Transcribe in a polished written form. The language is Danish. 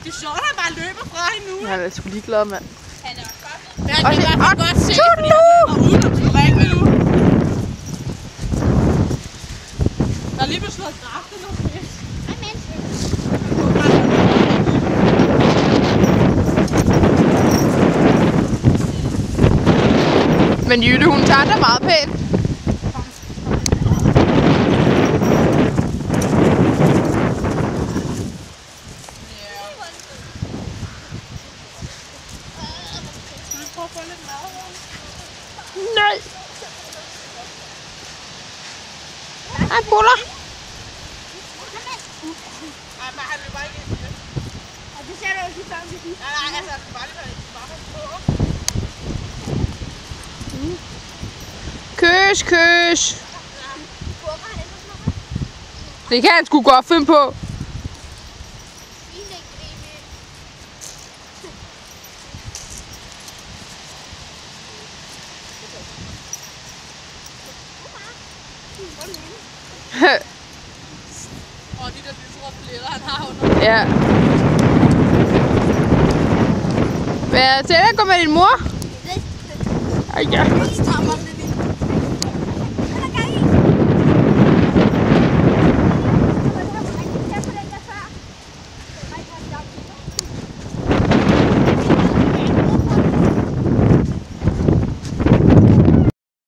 Det er sjovt, at han bare løber fra hende nu. Han er sgu ligeglad, mand. Han er også godt. Men han kan bare godt se, fordi han løber uden at springe nu. Der er lige blevet slået dræbt nu. Men Jytte, hun tager det meget pænt. Nej. Ej, buller. Nej, men han løber ikke ind i det. Og det ser du også lige sammen til den. Nej, altså, det bare lige på. Kys, kys. Det kan han sgu godt finde på. Og de der lyserøde pletter, han har under. Ja. Hvad er det? Gå med din mor? Ej, ja.